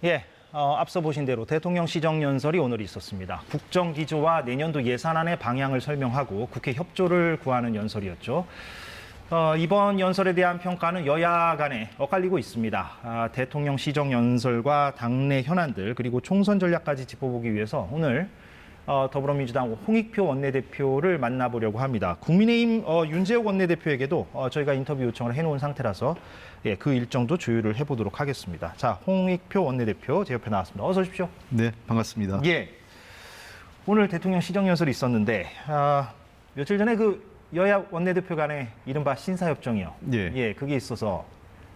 예, 앞서 보신 대로 대통령 시정연설이 오늘 있었습니다. 국정기조와 내년도 예산안의 방향을 설명하고 국회 협조를 구하는 연설이었죠. 이번 연설에 대한 평가는 여야 간에 엇갈리고 있습니다. 대통령 시정연설과 당내 현안들 그리고 총선 전략까지 짚어보기 위해서 오늘 더불어민주당 홍익표 원내대표를 만나보려고 합니다. 국민의힘 윤재욱 원내대표에게도 저희가 인터뷰 요청을 해놓은 상태라서 예, 그 일정도 조율을 해보도록 하겠습니다. 자, 홍익표 원내대표 제 옆에 나왔습니다. 어서 오십시오. 네, 반갑습니다. 예, 오늘 대통령 시정연설이 있었는데 며칠 전에 그 여야 원내대표 간의 이른바 신사협정이요. 예. 그게 있어서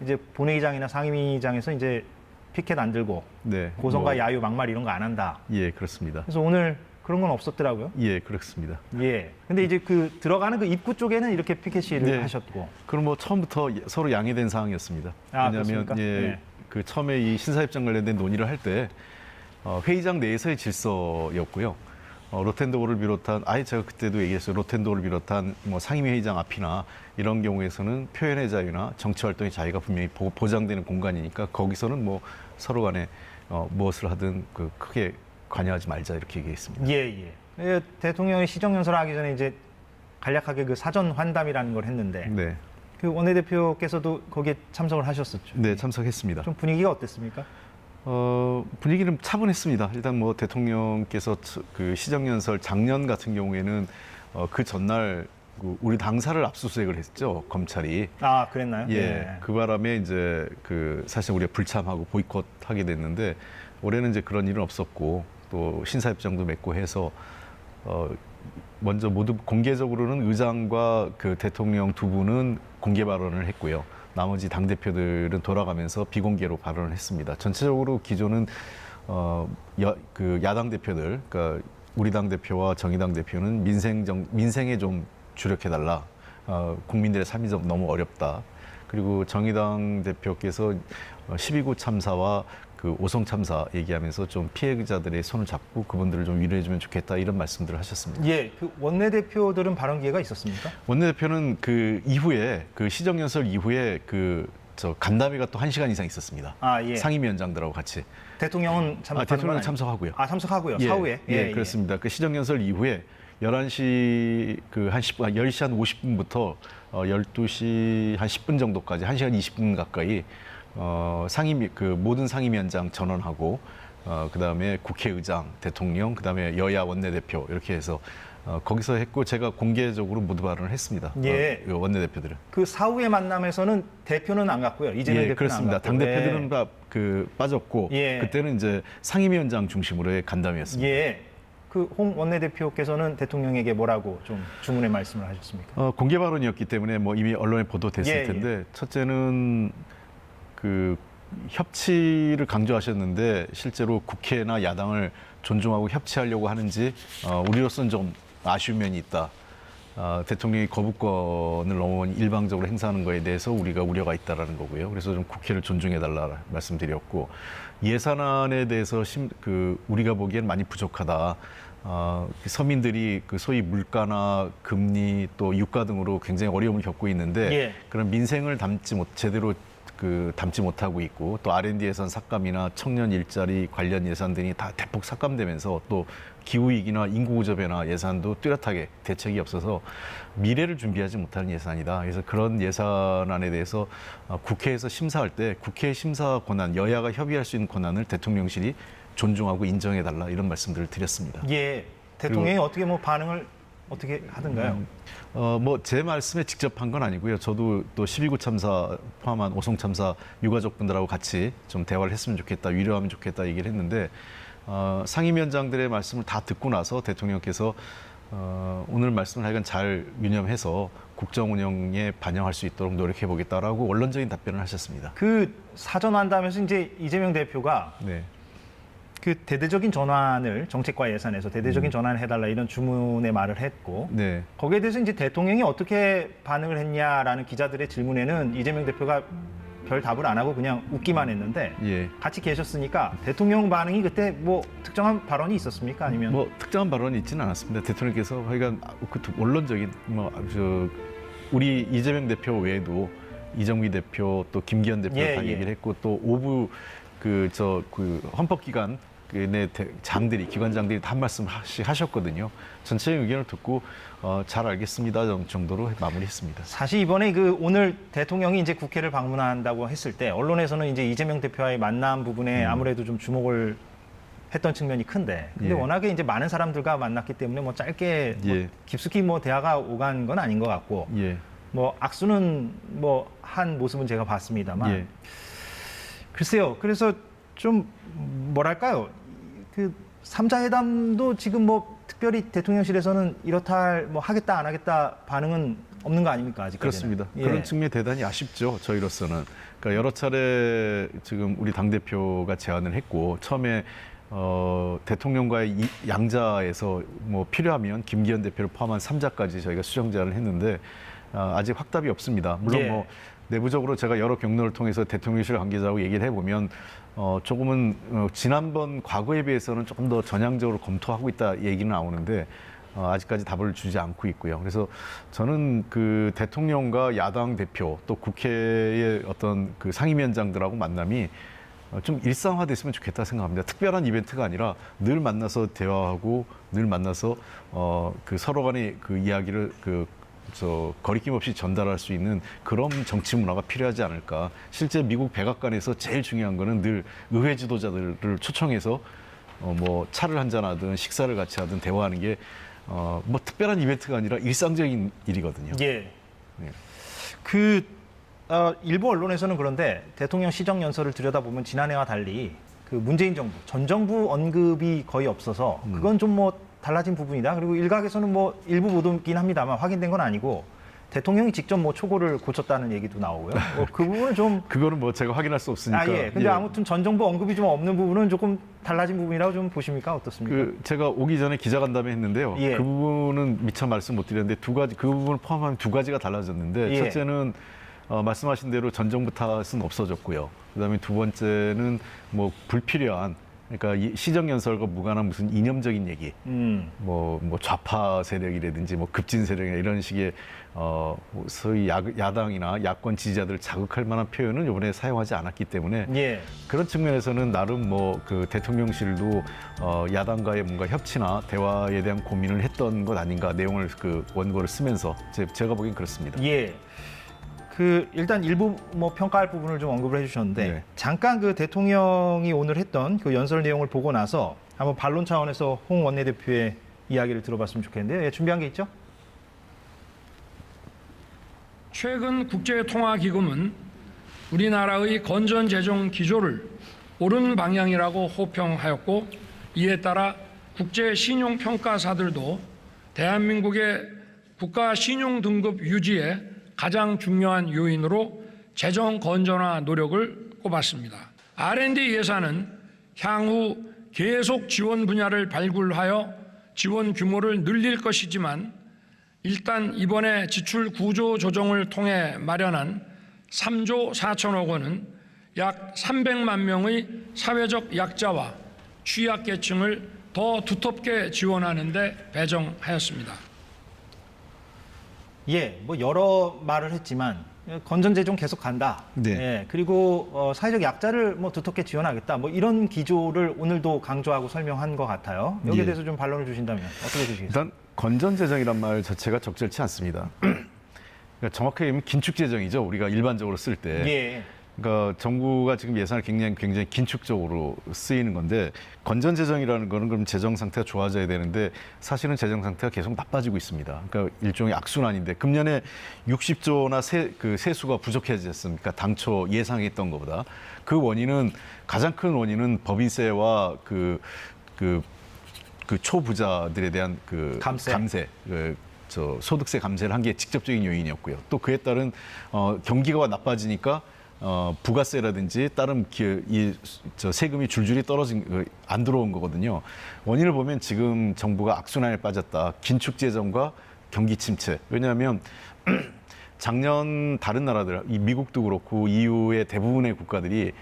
이제 본회의장이나 상임위장에서 이제 피켓 안 들고 네, 고성과 야유 막말 이런 거 안 한다. 예, 그렇습니다. 그래서 오늘 그런 건 없었더라고요. 예, 그렇습니다. 예. 근데 이제 그 들어가는 그 입구 쪽에는 이렇게 피켓 시위를 네. 하셨고. 그럼 뭐 처음부터 서로 양해된 사항이었습니다. 왜냐하면 그렇습니까? 예, 그 처음에 이 신사협정 관련된 논의를 할 때 회의장 내에서의 질서였고요. 로텐도어를 비롯한 제가 그때도 얘기했어요. 로텐도어를 비롯한 뭐 상임위회의장 앞이나 이런 경우에서는 표현의 자유나 정치 활동의 자유가 분명히 보장되는 공간이니까 거기서는 뭐 서로 간에 무엇을 하든 크게 관여하지 말자 이렇게 얘기했습니다. 예. 대통령이 시정연설을 하기 전에 이제 간략하게 그 사전 환담이라는 걸 했는데 네. 그 원내대표께서도 거기에 참석을 하셨었죠. 네, 참석했습니다. 좀 분위기가 어땠습니까? 분위기는 차분했습니다. 일단 뭐 대통령께서 그 시정연설 작년 같은 경우에는 그 전날 우리 당사를 압수수색을 했죠, 검찰이. 그랬나요? 예. 그 바람에 이제 사실 우리가 불참하고 보이콧하게 됐는데 올해는 이제 그런 일은 없었고 또 신사협정도 맺고 해서 먼저 모두 공개적으로는 의장과 그 대통령 두 분은 공개 발언을 했고요. 나머지 당대표들은 돌아가면서 비공개로 발언을 했습니다. 전체적으로 기조는 야당 대표들, 그러니까 우리 당 대표와 정의당 대표는 민생에 좀 주력해달라. 국민들의 삶이 좀 너무 어렵다. 그리고 정의당 대표께서 12구 참사와 그 오송 참사 얘기하면서 좀 피해자들의 손을 잡고 그분들을 좀 위로해주면 좋겠다 이런 말씀들을 하셨습니다. 예, 그 원내대표들은 발언 기회가 있었습니까? 원내대표는 그 이후에 그 시정연설 이후에 간담회가 또 1시간 이상 있었습니다. 예. 상임위원장들하고 같이. 대통령은 대통령은 참석하고요. 참석하고요. 예, 사후에. 예, 그렇습니다. 그 시정연설 이후에 11시 한 10시 한 50분부터 12시 한 10분 정도까지 1시간 20분 가까이 모든 상임위원장 전원하고 그다음에 국회의장, 대통령, 그다음에 여야 원내대표 이렇게 해서 거기서 했고 제가 공개적으로 모두 발언을 했습니다. 예. 원내대표들은. 그 사후의 만남에서는 대표는 안 갔고요. 이재명 대표는 그렇습니다. 안 갔고. 당 대표들은 다 빠졌고 그때는 이제 상임위원장 중심으로의 간담회였습니다. 예. 그 홍 원내대표께서는 대통령에게 뭐라고 좀 주문의 말씀을 하셨습니까? 공개 발언이었기 때문에 뭐 이미 언론에 보도됐을 텐데 첫째는 그 협치를 강조하셨는데 실제로 국회나 야당을 존중하고 협치하려고 하는지 우리로서는 좀 아쉬운 면이 있다. 대통령이 거부권을 너무 일방적으로 행사하는 거에 대해서 우리가 우려가 있다라는 거고요. 그래서 좀 국회를 존중해달라 말씀드렸고 예산안에 대해서 우리가 보기엔 많이 부족하다. 서민들이 소위 물가나 금리 또 유가 등으로 굉장히 어려움을 겪고 있는데 그런 민생을 제대로 담지 못하고 있고 또 R&D 예산 삭감이나 청년 일자리 관련 예산 등이 다 대폭 삭감되면서 또 기후위기나 인구구조 변화 예산도 뚜렷하게 대책이 없어서 미래를 준비하지 못하는 예산이다. 그래서 그런 예산안에 대해서 국회에서 심사할 때 국회 심사 권한, 여야가 협의할 수 있는 권한을 대통령실이 존중하고 인정해달라 이런 말씀들을 드렸습니다. 예, 대통령이 어떻게 반응을 어떻게 하던가요? 제 말씀에 직접 한 건 아니고요. 저도 또 12구 참사 포함한 오송 참사 유가족분들하고 같이 좀 대화를 했으면 좋겠다, 위로하면 좋겠다 얘기를 했는데 상임위원장들의 말씀을 다 듣고 나서 대통령께서 오늘 말씀을 하여간 잘 유념해서 국정 운영에 반영할 수 있도록 노력해 보겠다라고 원론적인 답변을 하셨습니다. 그 사전 환담에서 이제 이재명 대표가 그 대대적인 전환을 정책과 예산에서 대대적인 전환을 해달라 이런 주문의 말을 했고 거기에 대해서 이제 대통령이 어떻게 반응을 했냐라는 기자들의 질문에는 이재명 대표가 별 답을 안 하고 그냥 웃기만 했는데 같이 계셨으니까 대통령 반응이 그때 뭐 특정한 발언이 있었습니까? 아니면 뭐 특정한 발언이 있지는 않았습니다. 대통령께서 하여간 원론적인 우리 이재명 대표 외에도 이정미 대표 또 김기현 대표 다 얘기를 했고 또 오부 그 헌법기관 내 기관장들이 다 한 말씀씩 하셨거든요. 전체의 의견을 듣고 잘 알겠습니다 정도로 마무리했습니다. 사실 이번에 오늘 대통령이 이제 국회를 방문한다고 했을 때 언론에서는 이제 이재명 대표와의 만남 부분에 아무래도 좀 주목을 했던 측면이 큰데, 근데 워낙에 이제 많은 사람들과 만났기 때문에 뭐 짧게 깊숙이 대화가 오간 건 아닌 것 같고, 뭐 악수는 한 모습은 제가 봤습니다만, 글쎄요. 그래서 좀 뭐랄까요, 그 3자 회담도 지금 특별히 대통령실에서는 이렇다 하겠다 안 하겠다 반응은 없는 거 아닙니까 아직까지는? 그렇습니다. 그런 측면이 대단히 아쉽죠 저희로서는. 그러니까 여러 차례 지금 우리 당 대표가 제안을 했고, 처음에 대통령과의 양자에서 필요하면 김기현 대표를 포함한 3자까지 저희가 수정 제안을 했는데 아직 확답이 없습니다. 물론 내부적으로 제가 여러 경로를 통해서 대통령실 관계자하고 얘기를 해보면 조금은 지난번 과거에 비해서는 조금 더 전향적으로 검토하고 있다 얘기는 나오는데 아직까지 답을 주지 않고 있고요. 그래서 저는 그 대통령과 야당 대표 또 국회의 어떤 그 상임위원장들하고 만남이 좀 일상화됐으면 좋겠다 생각합니다. 특별한 이벤트가 아니라 늘 만나서 대화하고 늘 만나서 그 서로 간의 그 이야기를 거리낌 없이 전달할 수 있는 그런 정치 문화가 필요하지 않을까. 실제 미국 백악관에서 제일 중요한 거는 늘 의회 지도자들을 초청해서 차를 한잔하든 식사를 같이 하든 대화하는 게 특별한 이벤트가 아니라 일상적인 일이거든요. 일부 언론에서는 그런데 대통령 시정연설을 들여다보면 지난해와 달리 그 문재인 정부, 전 정부 언급이 거의 없어서 그건 좀 달라진 부분이다. 그리고 일각에서는 일부 보도긴 합니다만 확인된 건 아니고 대통령이 직접 초고를 고쳤다는 얘기도 나오고요. 그 부분은 좀 그거는 제가 확인할 수 없으니까. 근데 아무튼 전 정부 언급이 좀 없는 부분은 조금 달라진 부분이라고 좀 보십니까? 어떻습니까? 제가 오기 전에 기자간담회 했는데요. 그 부분은 미처 말씀 못 드렸는데 두 가지, 그 부분을 포함하면 두 가지가 달라졌는데 첫째는 말씀하신 대로 전 정부 탓은 없어졌고요. 그다음에 두 번째는 불필요한, 그러니까 이 시정연설과 무관한 무슨 이념적인 얘기, 좌파 세력이라든지 급진 세력이나 이런 식의 소위 야당이나 야권 지지자들을 자극할 만한 표현은 이번에 사용하지 않았기 때문에 그런 측면에서는 나름 그 대통령실도 야당과의 뭔가 협치나 대화에 대한 고민을 했던 것 아닌가, 내용을 그 원고를 쓰면서 제가 보기엔 그렇습니다. 일단 일부 평가할 부분을 좀 언급을 해주셨는데 잠깐 그 대통령이 오늘 했던 그 연설 내용을 보고 나서 한번 반론 차원에서 홍 원내대표의 이야기를 들어봤으면 좋겠는데요. 준비한 게 있죠? 최근 국제통화기금은 우리나라의 건전재정 기조를 옳은 방향이라고 호평하였고, 이에 따라 국제신용평가사들도 대한민국의 국가 신용등급 유지에 가장 중요한 요인으로 재정 건전화 노력을 꼽았습니다. R&D 예산은 향후 계속 지원 분야를 발굴하여 지원 규모를 늘릴 것이지만, 일단 이번에 지출 구조 조정을 통해 마련한 3조 4천억 원은 약 300만 명의 사회적 약자와 취약계층을 더 두텁게 지원하는 데 배정하였습니다. 여러 말을 했지만 건전재정 계속 간다. 그리고 사회적 약자를 두텁게 지원하겠다. 이런 기조를 오늘도 강조하고 설명한 것 같아요. 여기에 대해서 좀 반론을 주신다면 어떻게 주시겠어요? 일단 건전재정이란 말 자체가 적절치 않습니다. 그러니까 정확하게 얘기하면 긴축재정이죠. 우리가 일반적으로 쓸 때. 그러니까 정부가 지금 예산을 굉장히 긴축적으로 쓰이는 건데, 건전재정이라는 거는 그럼 재정 상태가 좋아져야 되는데 사실은 재정 상태가 계속 나빠지고 있습니다. 그러니까 일종의 악순환인데, 금년에 60조나 세수가 부족해지지 않습니까? 당초 예상했던 것보다. 그 원인은, 가장 큰 원인은 법인세와 그 초부자들에 대한 감세. 소득세 감세를 한 게 직접적인 요인이었고요. 또 그에 따른 경기가 나빠지니까 부가세라든지 다른 세금이 줄줄이 안 들어온 거거든요. 원인을 보면 지금 정부가 악순환에 빠졌다. 긴축 재정과 경기 침체. 왜냐하면 작년 다른 나라들, 미국도 그렇고 EU의 대부분의 국가들이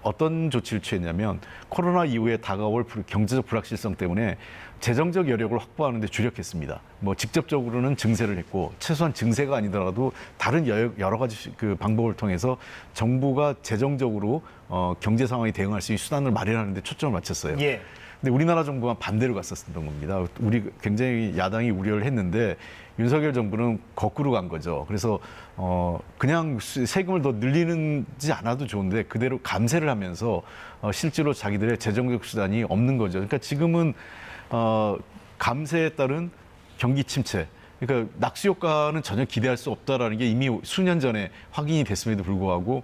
어떤 조치를 취했냐면 코로나 이후에 다가올 경제적 불확실성 때문에 재정적 여력을 확보하는 데 주력했습니다. 뭐 직접적으로는 증세를 했고 최소한 증세가 아니더라도 다른 여러 가지 그 방법을 통해서 정부가 재정적으로 경제 상황에 대응할 수 있는 수단을 마련하는 데 초점을 맞췄어요. 예. 근데 우리나라 정부가 반대로 갔었던 겁니다. 우리 굉장히 야당이 우려를 했는데 윤석열 정부는 거꾸로 간 거죠. 그래서 그냥 세금을 더 늘리는지 않아도 좋은데 그대로 감세를 하면서 실제로 자기들의 재정적 수단이 없는 거죠. 그러니까 지금은 감세에 따른 경기 침체, 그러니까 낙수 효과는 전혀 기대할 수 없다라는 게 이미 수년 전에 확인이 됐음에도 불구하고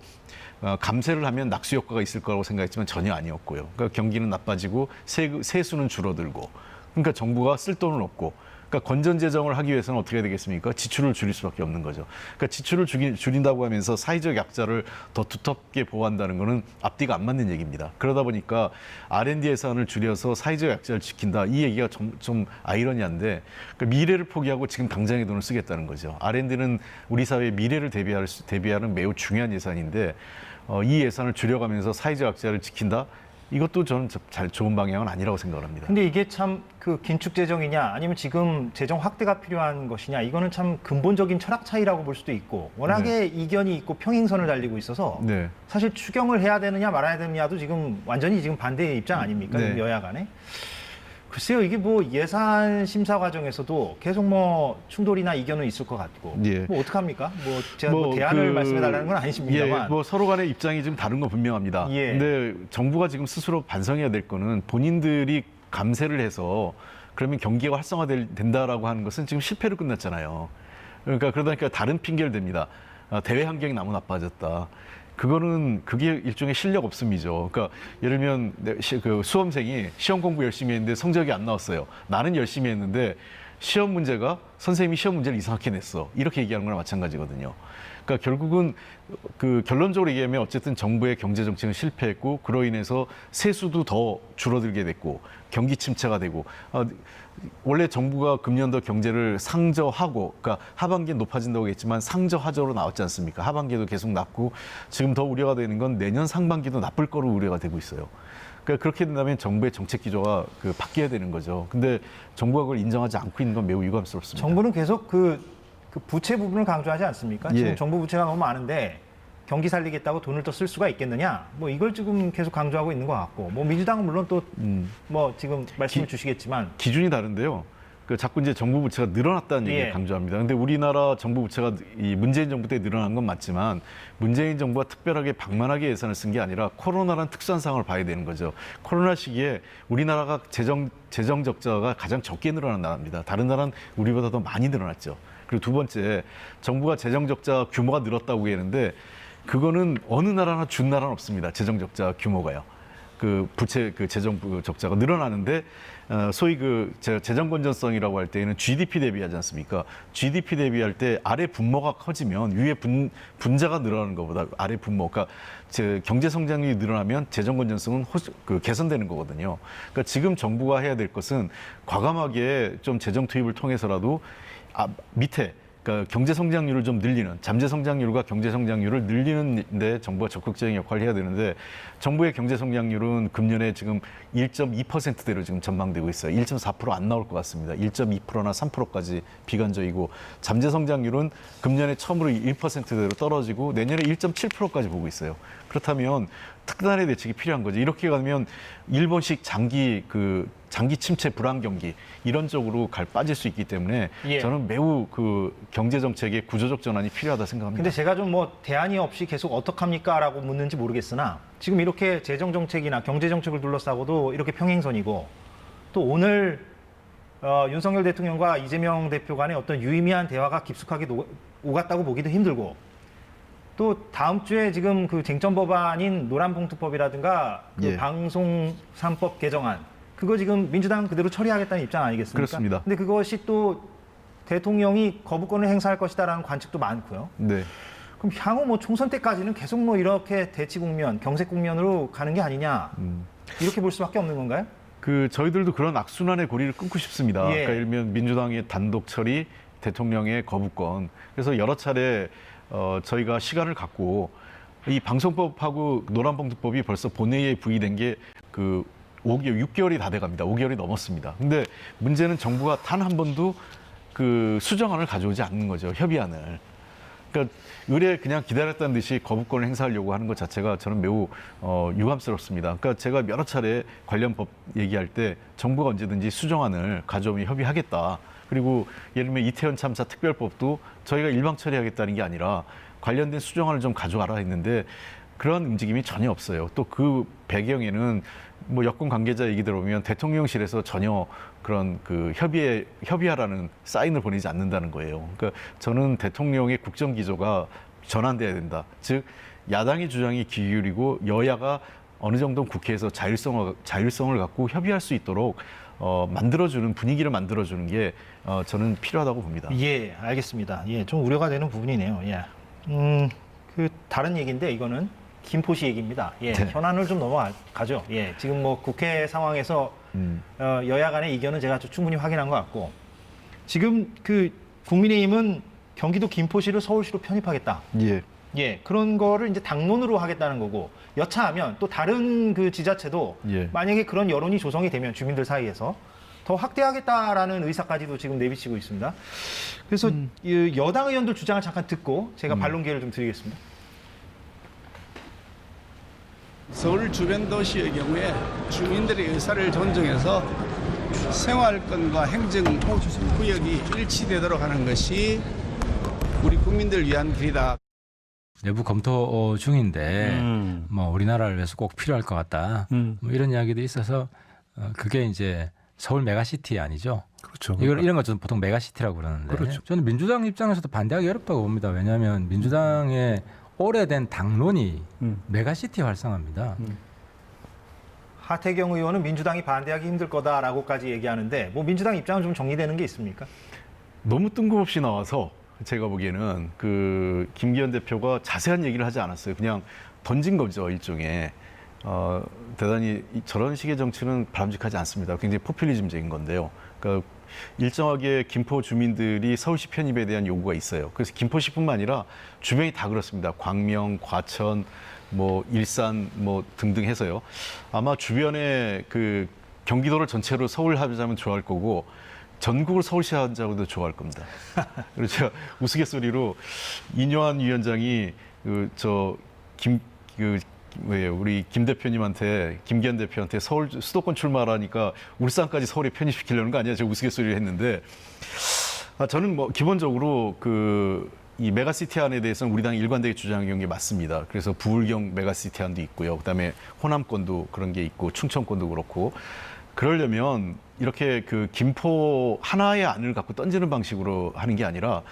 감세를 하면 낙수 효과가 있을 거라고 생각했지만 전혀 아니었고요. 그러니까 경기는 나빠지고 세수는 줄어들고, 그러니까 정부가 쓸 돈은 없고, 그러니까 건전 재정을 하기 위해서는 어떻게 해야 되겠습니까? 지출을 줄일 수밖에 없는 거죠. 그러니까 지출을 줄인다고 하면서 사회적 약자를 더 두텁게 보호한다는 거는 앞뒤가 안 맞는 얘기입니다. 그러다 보니까 R&D 예산을 줄여서 사회적 약자를 지킨다, 이 얘기가 좀 아이러니한데, 그러니까 미래를 포기하고 지금 당장의 돈을 쓰겠다는 거죠. R&D는 우리 사회의 미래를 대비하는 매우 중요한 예산인데 이 예산을 줄여가면서 사회적 약자를 지킨다? 이것도 저는 좋은 방향은 아니라고 생각을 합니다. 근데 이게 참 그 긴축 재정이냐 아니면 지금 재정 확대가 필요한 것이냐, 이거는 참 근본적인 철학 차이라고 볼 수도 있고, 워낙에 이견이 있고 평행선을 달리고 있어서 네. 사실 추경을 해야 되느냐 말아야 되느냐도 지금 완전히 지금 반대의 입장 아닙니까? 네. 여야 간에. 글쎄요, 이게 뭐 예산 심사 과정에서도 계속 뭐 충돌이나 이견은 있을 것 같고, 예. 뭐 어떡합니까? 뭐 제가 뭐 대안을 말씀해 달라는 건 아니십니다만. 예, 뭐 서로 간의 입장이 좀 다른 건 분명합니다. 예. 근데 정부가 지금 스스로 반성해야 될 거는 본인들이 감세를 해서 그러면 경기가 활성화된다라고 하는 것은 지금 실패로 끝났잖아요. 그러니까 그러다 보니까 다른 핑계를 댑니다. 대외 환경이 너무 나빠졌다. 그게 일종의 실력 없음이죠. 그러니까 예를 들면 그 수험생이 시험 공부 열심히 했는데 성적이 안 나왔어요. 나는 열심히 했는데 시험 문제가 선생님이 시험 문제를 이상하게 냈어. 이렇게 얘기하는 거랑 마찬가지거든요. 그러니까 결국은 그 결론적으로 얘기하면 어쨌든 정부의 경제 정책은 실패했고, 그로 인해서 세수도 더 줄어들게 됐고 경기 침체가 되고, 원래 정부가 금년도 경제를 상저하고, 그러니까 하반기에 높아진다고 했지만 상저하저로 나왔지 않습니까? 하반기에도 계속 낮고, 지금 더 우려가 되는 건 내년 상반기도 나쁠 거로 우려가 되고 있어요. 그러니까 그렇게 된다면 정부의 정책 기조가 바뀌어야 되는 거죠. 근데 정부가 그걸 인정하지 않고 있는 건 매우 유감스럽습니다. 정부는 계속 그 부채 부분을 강조하지 않습니까? 예. 지금 정부 부채가 너무 많은데 경기 살리겠다고 돈을 더 쓸 수가 있겠느냐? 뭐 이걸 지금 계속 강조하고 있는 것 같고, 뭐 민주당은 물론 또 뭐 지금 말씀을 주시겠지만 기준이 다른데요. 자꾸 이제 정부 부채가 늘어났다는 얘기를 예. 강조합니다. 근데 우리나라 정부 부채가 이 문재인 정부 때 늘어난 건 맞지만, 문재인 정부가 특별하게 방만하게 예산을 쓴 게 아니라 코로나라는 특수한 상황을 봐야 되는 거죠. 코로나 시기에 우리나라가 재정 적자가 가장 적게 늘어난 나라입니다. 다른 나라는 우리보다 더 많이 늘어났죠. 그리고 두 번째, 정부가 재정 적자 규모가 늘었다고 하는데 그거는 어느 나라나 준 나라는 없습니다. 재정 적자 규모가요. 재정 적자가 늘어나는데 소위 재정 건전성이라고 할 때에는 GDP 대비하지 않습니까? GDP 대비할 때 아래 분모가 커지면 위에 분자가 늘어나는 것보다 아래 분모, 그러니까 경제 성장률이 늘어나면 재정 건전성은 개선되는 거거든요. 그러니까 지금 정부가 해야 될 것은 과감하게 좀 재정 투입을 통해서라도 밑에, 그러니까 경제 성장률을 좀 늘리는, 잠재 성장률과 경제 성장률을 늘리는 데 정부가 적극적인 역할을 해야 되는데, 정부의 경제 성장률은 금년에 지금 1.2%대로 지금 전망되고 있어요. 1.4% 안 나올 것 같습니다. 1.2%나 3%까지 비관적이고, 잠재 성장률은 금년에 처음으로 1%대로 떨어지고 내년에 1.7%까지 보고 있어요. 그렇다면 특단의 대책이 필요한 거죠. 이렇게 가면 일본식 장기 침체 불안 경기 이런 쪽으로 빠질 수 있기 때문에 예. 저는 매우 경제 정책의 구조적 전환이 필요하다 생각합니다. 근데 제가 좀 뭐 대안이 없이 계속 어떡합니까라고 묻는지 모르겠으나, 지금 이렇게 재정 정책이나 경제 정책을 둘러싸고도 이렇게 평행선이고, 또 오늘 윤석열 대통령과 이재명 대표 간의 어떤 유의미한 대화가 깊숙하게 오갔다고 보기도 힘들고, 또 다음 주에 지금 쟁점 법안인 노란봉투법이라든가 예. 방송 3법 개정안, 그거 지금 민주당 그대로 처리하겠다는 입장 아니겠습니까? 그렇습니다. 근데 그것이 또 대통령이 거부권을 행사할 것이다라는 관측도 많고요. 네. 그럼 향후 뭐 총선 때까지는 계속 뭐 이렇게 대치 국면, 경색 국면으로 가는 게 아니냐, 이렇게 볼 수밖에 없는 건가요? 저희들도 그런 악순환의 고리를 끊고 싶습니다. 예. 그러니까 예를 들면 민주당의 단독 처리, 대통령의 거부권. 그래서 여러 차례 저희가 시간을 갖고 이 방송법하고 노란봉투법이 벌써 본회의에 부의된 게 그 6개월이 다 돼갑니다. 5개월이 넘었습니다. 근데 문제는 정부가 단 한 번도 그 수정안을 가져오지 않는 거죠. 협의안을. 그러니까 의뢰 그냥 기다렸다는 듯이 거부권을 행사하려고 하는 것 자체가 저는 매우 유감스럽습니다. 그러니까 제가 여러 차례 관련 법 얘기할 때 정부가 언제든지 수정안을 가져오면 협의하겠다. 그리고 예를 들면 이태원 참사 특별법도 저희가 일방 처리하겠다는 게 아니라 관련된 수정안을 좀 가져와라 했는데 그런 움직임이 전혀 없어요. 또 그 배경에는 뭐 여권 관계자 얘기 들어보면 대통령실에서 전혀 그런 그 협의하라는 사인을 보내지 않는다는 거예요. 그러니까 저는 대통령의 국정 기조가 전환돼야 된다. 즉 야당의 주장이 기울이고 여야가 어느 정도 국회에서 자율성을 갖고 협의할 수 있도록 만들어주는 분위기를 만들어주는 게 저는 필요하다고 봅니다. 예, 알겠습니다. 예, 좀 우려가 되는 부분이네요. 예. 그 다른 얘기인데 이거는 김포시 얘기입니다. 예, 네. 현안을 좀 넘어가죠. 예, 지금 뭐 국회 상황에서 여야 간의 이견은 제가 충분히 확인한 것 같고 지금 그 국민의힘은 경기도 김포시를 서울시로 편입하겠다. 예. 예, 그런 거를 이제 당론으로 하겠다는 거고 여차하면 또 다른 그 지자체도 예. 만약에 그런 여론이 조성이 되면 주민들 사이에서 더 확대하겠다라는 의사까지도 지금 내비치고 있습니다. 그래서 이 여당 의원들 주장을 잠깐 듣고 제가 반론 기회를 좀 드리겠습니다. 서울 주변 도시의 경우에 주민들의 의사를 존중해서 생활권과 행정 구역이 일치되도록 하는 것이 우리 국민들 위한 길이다. 내부 검토 중인데 뭐 우리나라를 위해서 꼭 필요할 것 같다. 뭐 이런 이야기들이 있어서 그게 이제 서울 메가시티 아니죠? 그렇죠. 이런 것 저는 보통 메가시티라고 그러는데 그렇죠. 저는 민주당 입장에서도 반대하기 어렵다고 봅니다. 왜냐하면 민주당의 오래된 당론이 메가시티 활성화입니다. 하태경 의원은 민주당이 반대하기 힘들 거다라고까지 얘기하는데 뭐 민주당 입장은 좀 정리되는 게 있습니까? 너무 뜬금없이 나와서 제가 보기에는 그 김기현 대표가 자세한 얘기를 하지 않았어요. 그냥 던진 거죠, 일종의. 대단히 저런 식의 정치는 바람직하지 않습니다. 굉장히 포퓰리즘적인 건데요. 그러니까 일정하게 김포 주민들이 서울시 편입에 대한 요구가 있어요. 그래서 김포시뿐만 아니라 주변이 다 그렇습니다. 광명, 과천, 뭐 일산 뭐 등등 해서요. 아마 주변에 그 경기도를 전체로 서울 하자면 좋아할 거고 전국을 서울시 하자고도 좋아할 겁니다. 그래서 제가 우스갯소리로 이뇨한 위원장이 우리 김 대표님한테 김기현 대표한테 서울 수도권 출마하니까 울산까지 서울에 편입시키려는 거 아니야? 제가 우스갯소리를 했는데 저는 뭐 기본적으로 이 메가시티 안에 대해서는 우리 당이 일관되게 주장한 게 맞습니다. 그래서 부울경 메가시티 안도 있고요. 그다음에 호남권도 그런 게 있고 충청권도 그렇고 그러려면 이렇게 그 김포 하나의 안을 갖고 던지는 방식으로 하는 게 아니라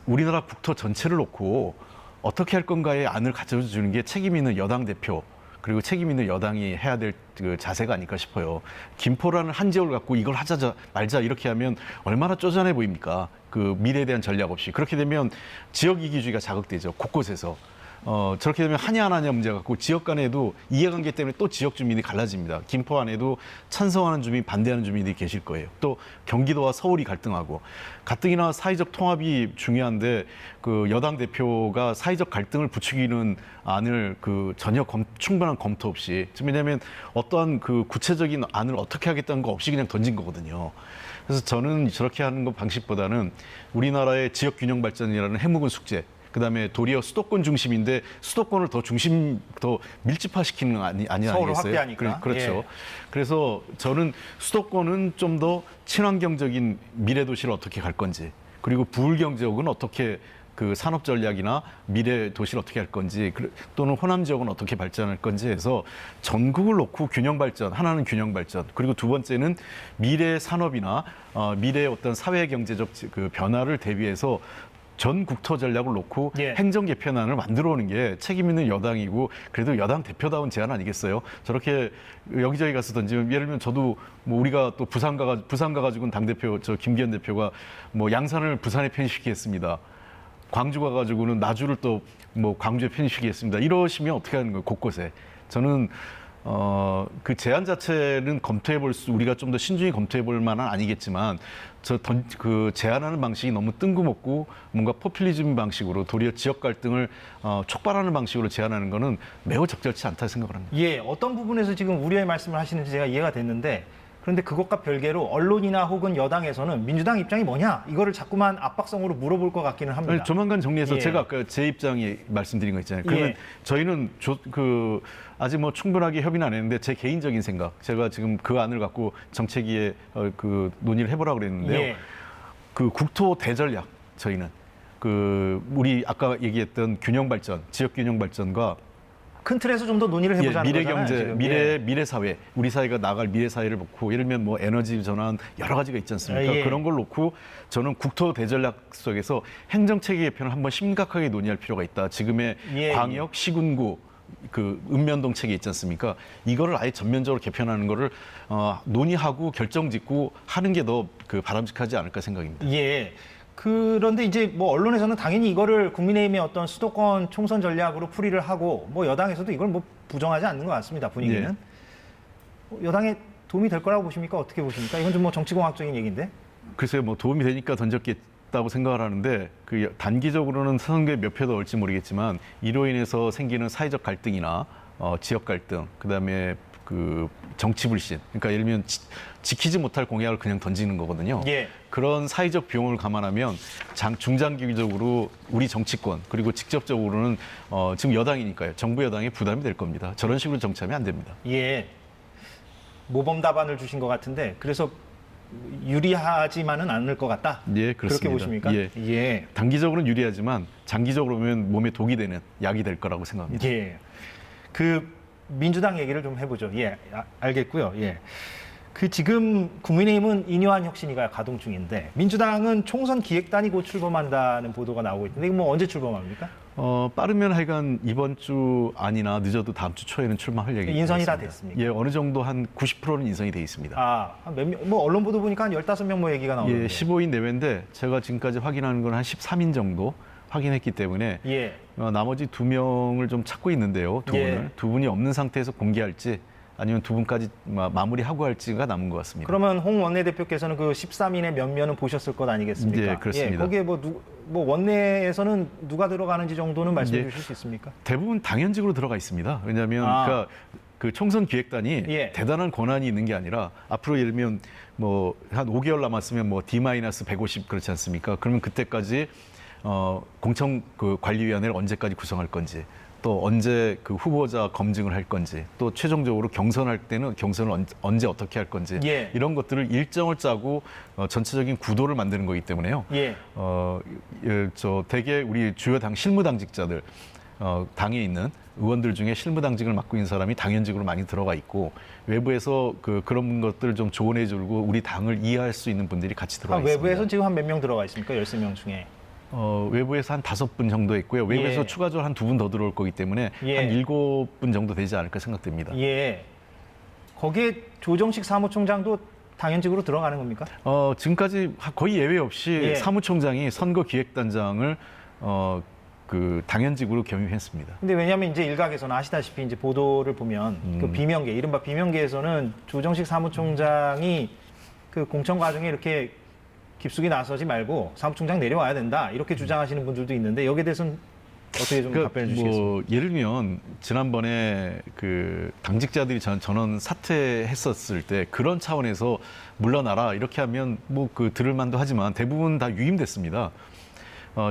우리나라 국토 전체를 놓고 어떻게 할 건가의 안을 가져주는 게 책임 있는 여당 대표 그리고 책임 있는 여당이 해야 될 그 자세가 아닐까 싶어요. 김포라는 한 지역을 갖고 이걸 하자 말자 이렇게 하면 얼마나 쪼잔해 보입니까? 그 미래에 대한 전략 없이. 그렇게 되면 지역 이기주의가 자극되죠. 곳곳에서. 저렇게 되면 하냐 안 하냐 문제 갖고 지역 간에도 이해관계 때문에 또 지역 주민이 갈라집니다. 김포 안에도 찬성하는 주민, 반대하는 주민들이 계실 거예요. 또 경기도와 서울이 갈등하고 가뜩이나 사회적 통합이 중요한데 그 여당 대표가 사회적 갈등을 부추기는 안을 그 전혀 충분한 검토 없이 왜냐하면 어떠한 그 구체적인 안을 어떻게 하겠다는 거 없이 그냥 던진 거거든요. 그래서 저는 저렇게 하는 것 방식보다는 우리나라의 지역 균형 발전이라는 해묵은 숙제. 그다음에 도리어 수도권 중심인데 수도권을 더 밀집화시키는 거 아니겠어요? 서울을 확대하니까. 그렇죠. 예. 그래서 저는 수도권은 좀 더 친환경적인 미래 도시를 어떻게 갈 건지 그리고 부울경 지역은 어떻게 그 산업 전략이나 미래 도시를 어떻게 할 건지 또는 호남 지역은 어떻게 발전할 건지 해서 전국을 놓고 균형 발전 하나는 균형 발전 그리고 두 번째는 미래 산업이나 미래의 어떤 사회 경제적 그 변화를 대비해서 전 국토 전략을 놓고 예. 행정 개편안을 만들어 오는 게 책임 있는 여당이고 그래도 여당 대표다운 제안 아니겠어요? 저렇게 여기저기 가서 던지면 예를 들면 저도 뭐 우리가 또 부산 가가지고는 당대표 김기현 대표가 뭐 양산을 부산에 편입시키겠습니다. 광주 가가지고는 나주를 또 뭐 광주에 편입시키겠습니다. 이러시면 어떻게 하는 거예요? 곳곳에. 저는 그 제안 자체는 우리가 좀 더 신중히 검토해 볼 만한 아니겠지만 그 제안하는 방식이 너무 뜬금없고 뭔가 포퓰리즘 방식으로 도리어 지역 갈등을 촉발하는 방식으로 제안하는 거는 매우 적절치 않다 생각을 합니다. 예, 어떤 부분에서 지금 우려의 말씀을 하시는지 제가 이해가 됐는데 그런데 그것과 별개로 언론이나 혹은 여당에서는 민주당 입장이 뭐냐 이거를 자꾸만 압박성으로 물어볼 것 같기는 합니다. 아니, 조만간 정리해서 예. 제가 아까 제 입장이 말씀드린 거 있잖아요. 그러면 예. 저희는 아직 뭐 충분하게 협의는 안 했는데 제 개인적인 생각, 제가 지금 그 안을 갖고 정책위에 그 논의를 해보라고 그랬는데요. 예. 그 국토 대전략 저희는 우리 아까 얘기했던 균형 발전, 지역 균형 발전과 큰 틀에서 좀 더 논의를 해보자는 미래 거잖아요. 경제, 지금. 예. 미래 사회, 우리 사회가 나갈 미래 사회를 놓고 예를 들면 뭐 에너지 전환 여러 가지가 있지 않습니까? 예. 그런 걸 놓고 저는 국토 대전략 속에서 행정 체계 개편을 한번 심각하게 논의할 필요가 있다. 지금의 예. 광역 시군구 읍면동 체계 있지 않습니까? 이거를 아예 전면적으로 개편하는 거를 논의하고 결정짓고 하는 게 더 바람직하지 않을까 생각입니다. 예. 그런데 이제 뭐 언론에서는 당연히 이거를 국민의힘의 어떤 수도권 총선 전략으로 풀이를 하고 뭐 여당에서도 이걸 뭐 부정하지 않는 것 같습니다. 분위기는. 여당에 도움이 될 거라고 보십니까? 어떻게 보십니까? 이건 좀 뭐 정치공학적인 얘기인데. 글쎄요, 뭐 도움이 되니까 던졌겠다고 생각을 하는데 단기적으로는 선거에 몇 표도 올지 모르겠지만 이로 인해서 생기는 사회적 갈등이나 지역 갈등, 그다음에 정치 불신, 그러니까 예를 들면 지키지 못할 공약을 그냥 던지는 거거든요. 예. 그런 사회적 비용을 감안하면 중장기적으로 우리 정치권 그리고 직접적으로는 지금 여당이니까요. 정부 여당에 부담이 될 겁니다. 저런 식으로 정치하면 안 됩니다. 예. 모범 답안을 주신 것 같은데 그래서 유리하지만은 않을 것 같다. 예, 그렇습니다. 그렇게 보십니까? 예. 예. 단기적으로는 유리하지만 장기적으로 보면 몸에 독이 되는 약이 될 거라고 생각합니다. 예. 민주당 얘기를 좀 해보죠. 예, 알겠고요. 예. 지금 국민의힘은 인요한 혁신위가 가동 중인데 민주당은 총선 기획단이 곧 출범한다는 보도가 나오고 있는데 이거 뭐 언제 출범합니까? 빠르면 하여간 이번 주 아니나 늦어도 다음 주 초에는 출마할 얘기입니다. 인선이 다 됐습니까? 예, 어느 정도 한 90%는 인선이 돼 있습니다. 몇 명, 뭐 언론 보도 보니까 한 15명 뭐 얘기가 나오는데. 예, 15인 내외인데 제가 지금까지 확인하는 건 한 13인 정도 확인했기 때문에 예. 나머지 2명을 좀 찾고 있는데요. 예. 두 분이 없는 상태에서 공개할지 아니면 2분까지 마무리하고 할지가 남은 것 같습니다. 그러면 홍 원내대표께서는 13인의 면면은 보셨을 것 아니겠습니까? 예, 그렇습니다. 예, 거기에 뭐 원내에서는 누가 들어가는지 정도는 말씀해 주실 수 있습니까? 대부분 당연직으로 들어가 있습니다. 왜냐하면 그러니까 총선 기획단이 대단한 권한이 있는 게 아니라 앞으로 예를 들면 뭐 한 5개월 남았으면 뭐 D-150 그렇지 않습니까? 그러면 그때까지 공청 관리위원회를 언제까지 구성할 건지, 또 언제 후보자 검증을 할 건지, 또 최종적으로 경선할 때는 경선을 언제 어떻게 할 건지 이런 것들을 일정을 짜고 전체적인 구도를 만드는 거기 때문에요. 대개 우리 주요 당 실무당직자들 당에 있는 의원들 중에 실무당직을 맡고 있는 사람이 당연직으로 많이 들어가 있고 외부에서 그런 것들을 좀 조언해주고 우리 당을 이해할 수 있는 분들이 같이 들어가 있습니다. 외부에서는 지금 한 몇 명 들어가 있습니까? 13명 중에. 외부에서 한 5분 정도 있고요. 외부에서 추가적으로 한 2분 더 들어올 거기 때문에 한 7분 정도 되지 않을까 생각됩니다. 예. 거기에 조정식 사무총장도 당연직으로 들어가는 겁니까? 지금까지 거의 예외 없이 사무총장이 선거기획단장을 당연직으로 겸임했습니다. 근데 왜냐하면 이제 일각에서는 아시다시피 이제 보도를 보면 비명계, 이른바 비명계에서는 조정식 사무총장이 공천 과정에 이렇게 깊숙이 나서지 말고 사무총장 내려와야 된다 이렇게 주장하시는 분들도 있는데 여기에 대해서는 어떻게 좀 답변해 주시겠습니까? 예를 들면 지난번에 당직자들이 전원 사퇴했었을 때 그런 차원에서 물러나라 이렇게 하면 들을 만도 하지만 대부분 다 유임됐습니다.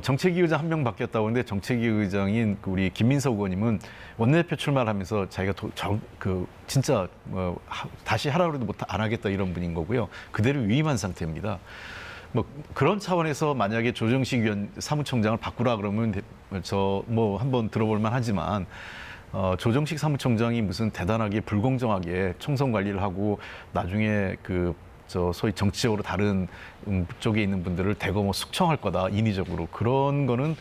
정책위 의장 한 명 바뀌었다고 하는데 정책위 의장인 우리 김민석 의원님은 원내대표 출마를 하면서 자기가 진짜 다시 하라고 해도 안 하겠다 이런 분인 거고요. 그대로 위임한 상태입니다. 그런 차원에서 만약에 조정식 사무총장을 바꾸라 그러면 한번 들어볼 만하지만 조정식 사무총장이 무슨 대단하게 불공정하게 총선 관리를 하고 나중에 소위 정치적으로 다른 쪽에 있는 분들을 대거 숙청할 거다 인위적으로 그런 거는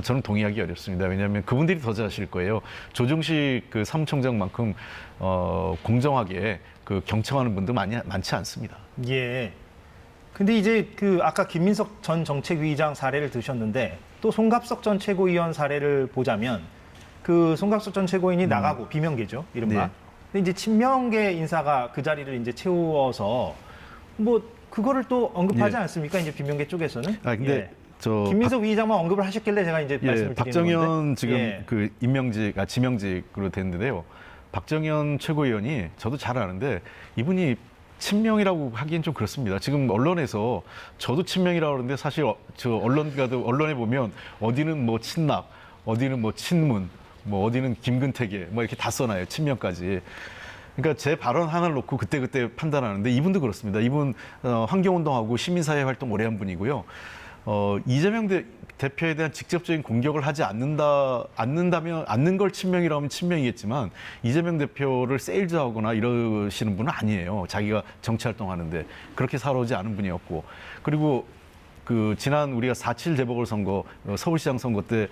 저는 동의하기 어렵습니다. 왜냐하면 그분들이 더 잘하실 거예요. 조정식 사무총장만큼 공정하게 경청하는 분들 많지 않습니다. 예. 근데 이제 아까 김민석 전 정책위의장 사례를 드셨는데 또 송갑석 전 최고위원 사례를 보자면 송갑석 전 최고위원이 나가고 비명계죠, 이른바. 근데 이제 친명계 인사가 그 자리를 이제 채워서 뭐 그거를 또 언급하지 예. 않습니까? 이제 비명계 쪽에서는. 아 근데 저 김민석 위의장만 언급을 하셨길래 제가 이제 말씀을 드리는 박정현 건데. 지금 예. 그 지명직으로 됐는데요. 박정현 최고위원이 저도 잘 아는데 이분이 친명이라고 하기엔 좀 그렇습니다. 지금 언론에서 저도 친명이라고 그러는데 사실 저 언론에 보면 어디는 뭐 친낙, 어디는 뭐 친문, 뭐 어디는 김근태계 뭐 이렇게 다 써놔요. 친명까지. 그러니까 제 발언 하나를 놓고 그때그때 판단하는데 이분도 그렇습니다. 이분 환경운동하고 시민사회 활동 오래 한 분이고요. 이재명 대표에 대한 직접적인 공격을 하지 않는 걸 친명이라고 하면 친명이겠지만 이재명 대표를 세일즈하거나 이러시는 분은 아니에요. 자기가 정치활동하는데 그렇게 살아오지 않은 분이었고 그리고 그 지난 우리가 4.7 재보궐선거 서울시장 선거 때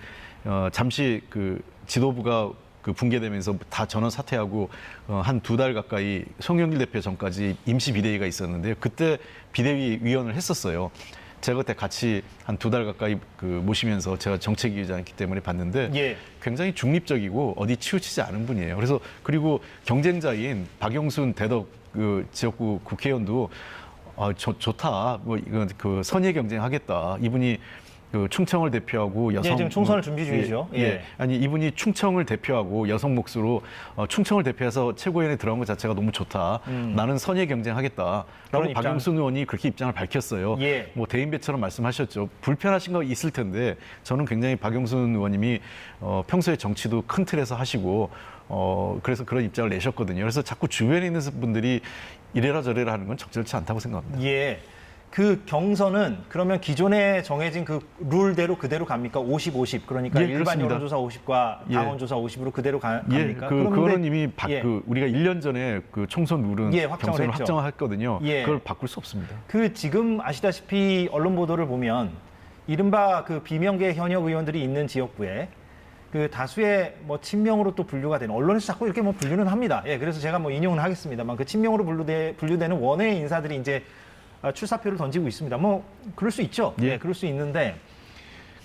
잠시 그 지도부가 그 붕괴되면서 다 전원 사퇴하고 한 2달 가까이 송영길 대표 전까지 임시 비대위가 있었는데요. 그때 비대위 위원을 했었어요. 제가 그때 같이 한 2달 가까이 그 모시면서 제가 정책위원장이기 때문에 봤는데 예. 굉장히 중립적이고 어디 치우치지 않은 분이에요. 그래서 그리고 경쟁자인 박영순 대덕 그 지역구 국회의원도 좋다. 뭐 이건 그 선의 경쟁하겠다. 이분이 그 충청을 대표하고 여성 지금 총선을 준비 중이죠. 예. 아니 이분이 충청을 대표하고 여성 몫으로 충청을 대표해서 최고위원회 들어간 것 자체가 너무 좋다. 나는 선의 경쟁하겠다라고 그런 입장. 박영순 의원이 그렇게 입장을 밝혔어요. 예. 뭐 대인배처럼 말씀하셨죠. 불편하신 거 있을 텐데 저는 굉장히 박영순 의원님이 평소에 정치도 큰 틀에서 하시고 그래서 그런 입장을 내셨거든요. 그래서 자꾸 주변에 있는 분들이 이래라 저래라 하는 건 적절치 않다고 생각합니다. 예. 그 경선은 그러면 기존에 정해진 그 룰대로 그대로 갑니까? 50-50. 그러니까 예, 일반 그렇습니다. 여론조사 50과 예. 당원조사 50으로 그대로 예, 갑니까? 그거는 이미 예. 우리가 1년 전에 그 총선 룰은 예, 확정을 경선을 했죠. 확정했거든요. 예. 그걸 바꿀 수 없습니다. 그 지금 아시다시피 언론 보도를 보면 이른바 그 비명계 현역 의원들이 있는 지역구에 그 다수의 뭐 친명으로 또 분류가 되는 언론에서 자꾸 이렇게 뭐 분류는 합니다. 예, 그래서 제가 뭐 인용은 하겠습니다만 그 친명으로 분류되는 원외 인사들이 이제 출사표를 던지고 있습니다. 뭐 그럴 수 있죠. 예. 예, 그럴 수 있는데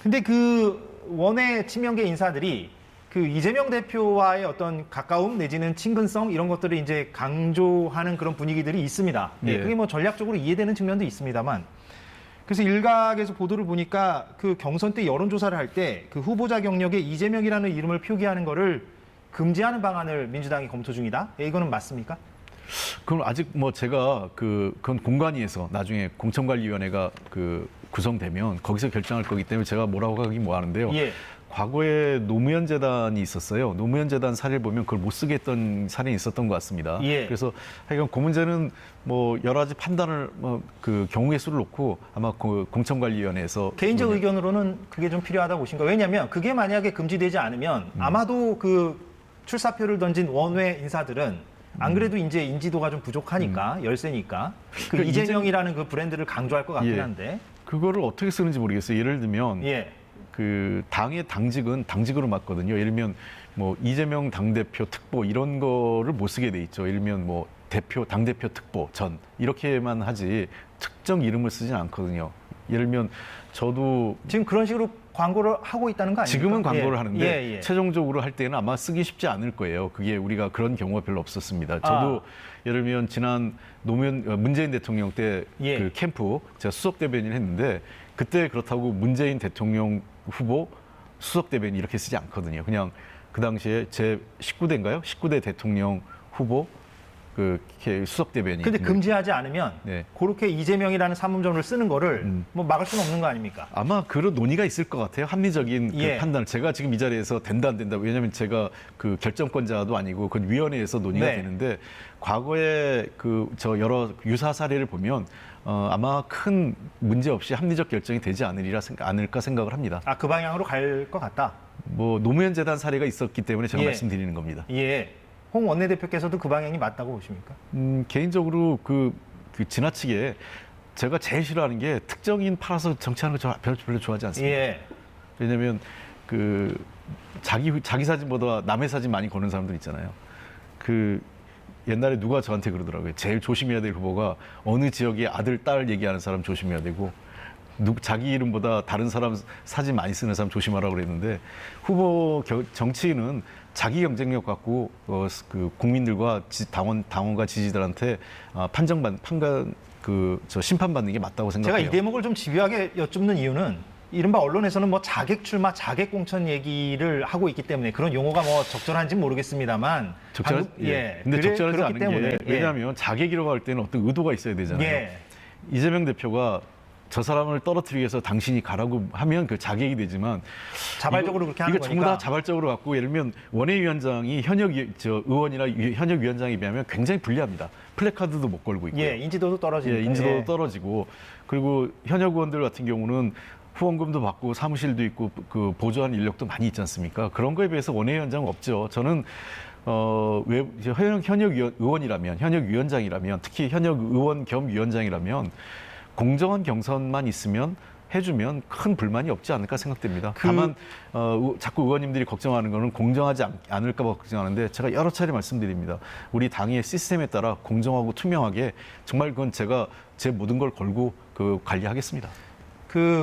근데 그 원외 친명계 인사들이 그 이재명 대표와의 어떤 가까움 내지는 친근성 이런 것들을 이제 강조하는 그런 분위기들이 있습니다. 예, 예. 그게 뭐 전략적으로 이해되는 측면도 있습니다만 그래서 일각에서 보도를 보니까 그 경선 때 여론조사를 할 때 그 후보자 경력에 이재명이라는 이름을 표기하는 거를 금지하는 방안을 민주당이 검토 중이다. 예, 이거는 맞습니까? 그럼 아직 뭐 제가 그건 공관위에서 나중에 공천관리위원회가 그 구성되면 거기서 결정할 거기 때문에 제가 뭐라고 하긴 뭐 하는데요. 예. 과거에 노무현 재단이 있었어요. 노무현 재단 사례를 보면 그걸 못 쓰게 했던 사례는 있었던 것 같습니다. 예. 그래서 하여간 그 문제는 뭐 여러 가지 판단을 그 경우의 수를 놓고 아마 그 공천관리위원회에서 개인적 의견으로는 그게 좀 필요하다고 보신가요? 왜냐하면 그게 만약에 금지되지 않으면 아마도 그 출사표를 던진 원외 인사들은 안 그래도 이제 인지도가 좀 부족하니까 열세니까 그 그러니까 이재명이라는 그 브랜드를 강조할 것 같긴 예. 한데 그거를 어떻게 쓰는지 모르겠어요. 예를 들면 예. 그 당의 당직은 당직으로 맞거든요. 예를 들면 뭐 이재명 당대표 특보 이런 거를 못 쓰게 돼 있죠. 예를 들면 뭐 당대표 특보 전 이렇게만 하지 특정 이름을 쓰진 않거든요. 예를 들면 저도 지금 그런 식으로 광고를 하고 있다는 거 아닙니까? 지금은 광고를 예. 하는데 예, 예. 최종적으로 할 때는 아마 쓰기 쉽지 않을 거예요. 그게 우리가 그런 경우가 별로 없었습니다. 저도 예를 들면 지난 문재인 대통령 때 그 예. 캠프 제가 수석 대변인을 했는데 그때 그렇다고 문재인 대통령 후보 수석 대변인 이렇게 쓰지 않거든요. 그냥 그 당시에 제 19대인가요? 19대 대통령 후보 그 수석 대변인. 근데 금지하지 않으면 네. 그렇게 이재명이라는 삼음점을 쓰는 거를 뭐 막을 수는 없는 거 아닙니까? 아마 그런 논의가 있을 것 같아요. 합리적인 그 예. 판단을. 제가 지금 이 자리에서 된다 안 된다. 왜냐하면 제가 그 결정권자도 아니고 그건 위원회에서 논의가 네. 되는데 과거에 그 저 여러 유사 사례를 보면 아마 큰 문제 없이 합리적 결정이 되지 않을까 생각을 합니다. 그 방향으로 갈 것 같다. 뭐 노무현 재단 사례가 있었기 때문에 제가 예. 말씀드리는 겁니다. 예. 홍 원내대표께서도 그 방향이 맞다고 보십니까? 개인적으로 그 지나치게 제가 제일 싫어하는 게 특정인 팔아서 정치하는 거 별로 좋아하지 않습니다. 예. 왜냐하면 그 자기 사진보다 남의 사진 많이 거는 사람들 있잖아요. 그 옛날에 누가 저한테 그러더라고요. 제일 조심해야 될 후보가 어느 지역의 아들, 딸 얘기하는 사람 조심해야 되고 자기 이름보다 다른 사람 사진 많이 쓰는 사람 조심하라고 그랬는데 정치인은 자기 경쟁력 갖고 그 국민들과 당원과 지지들한테 심판받는 게 맞다고 생각해요. 제가 이 대목을 좀 집요하게 여쭙는 이유는 이른바 언론에서는 뭐 자객 출마, 자객 공천 얘기를 하고 있기 때문에 그런 용어가 뭐 적절한지는 모르겠습니다만 근데 적절하지 않은 때문에, 게 왜냐하면 자객이라고 할 때는 어떤 의도가 있어야 되잖아요. 예. 이재명 대표가 저 사람을 떨어뜨리기 위해서 당신이 가라고 하면 그 자객이 되지만 자발적으로 그렇게 하는 이거 전부 거니까. 다 자발적으로 갖고 예를 들면 원외위원장이 현역 의원이나 현역 위원장에 비하면 굉장히 불리합니다. 플래카드도 못 걸고 있고요. 예, 인지도도 떨어지고. 인지도도 떨어지고 그리고 현역 의원들 같은 경우는 후원금도 받고 사무실도 있고 그 보조하는 인력도 많이 있지 않습니까? 그런 거에 비해서 원외위원장은 없죠. 저는 현역 의원이라면, 현역 위원장이라면, 특히 현역 의원 겸 위원장이라면 공정한 경선만 있으면 해주면 큰 불만이 없지 않을까 생각됩니다. 다만 자꾸 의원님들이 걱정하는 거는 공정하지 않을까 봐 걱정하는데 제가 여러 차례 말씀드립니다. 우리 당의 시스템에 따라 공정하고 투명하게 정말 그건 제가 제 모든 걸 걸고 관리하겠습니다.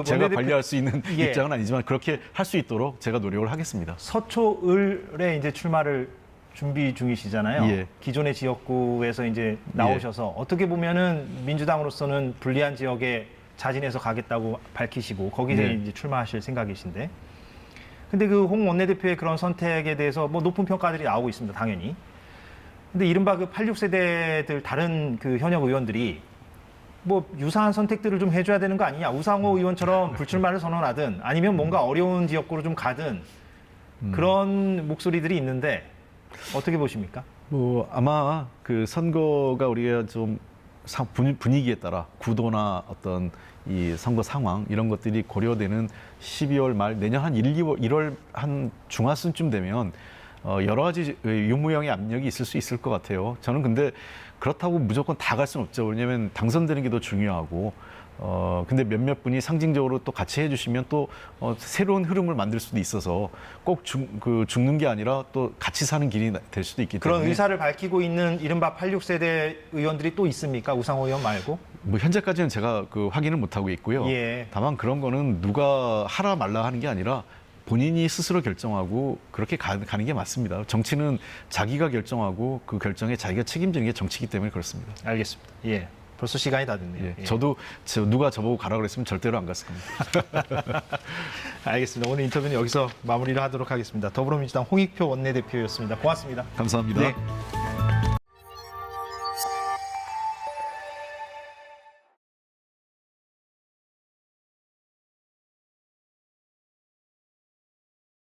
제가 관리할 수 있는 입장은 아니지만 그렇게 할 수 있도록 제가 노력을 하겠습니다. 서초을에 이제 출마를 준비 중이시잖아요. 예. 기존의 지역구에서 이제 나오셔서 어떻게 보면은 민주당으로서는 불리한 지역에 자진해서 가겠다고 밝히시고 거기서 이제 출마하실 생각이신데, 근데 그 홍 원내대표의 그런 선택에 대해서 뭐 높은 평가들이 나오고 있습니다, 당연히. 근데 이른바 그 86세대들 다른 그 현역 의원들이 뭐 유사한 선택들을 좀 해줘야 되는 거 아니냐, 우상호 의원처럼 불출마를 선언하든 아니면 뭔가 어려운 지역구로 좀 가든 그런 목소리들이 있는데 어떻게 보십니까? 뭐 아마 그 선거가 우리가 좀 분위기에 따라 구도나 어떤 이 선거 상황 이런 것들이 고려되는 12월 말 내년 한 1월 한 중하순쯤 되면 여러 가지 유무형의 압력이 있을 수 있을 것 같아요. 저는 근데 그렇다고 무조건 다 갈 수는 없죠. 왜냐하면 당선되는 게 더 중요하고 근데 몇몇 분이 상징적으로 또 같이 해주시면 또 새로운 흐름을 만들 수도 있어서 꼭 죽는 게 아니라 또 같이 사는 길이 될 수도 있기 때문에 그런 의사를 밝히고 있는 이른바 86세대 의원들이 또 있습니까? 우상호 의원 말고? 뭐 현재까지는 제가 확인을 못 하고 있고요. 예. 다만 그런 거는 누가 하라 말라 하는 게 아니라 본인이 스스로 결정하고 그렇게 가는 게 맞습니다. 정치는 자기가 결정하고 그 결정에 자기가 책임지는 게 정치이기 때문에 그렇습니다. 알겠습니다. 예. 벌써 시간이 다 됐네요. 예. 예. 저도 누가 저보고 가라 그랬으면 절대로 안 갔을 겁니다. 알겠습니다. 오늘 인터뷰는 여기서 마무리를 하도록 하겠습니다. 더불어민주당 홍익표 원내대표였습니다. 고맙습니다. 감사합니다. 네.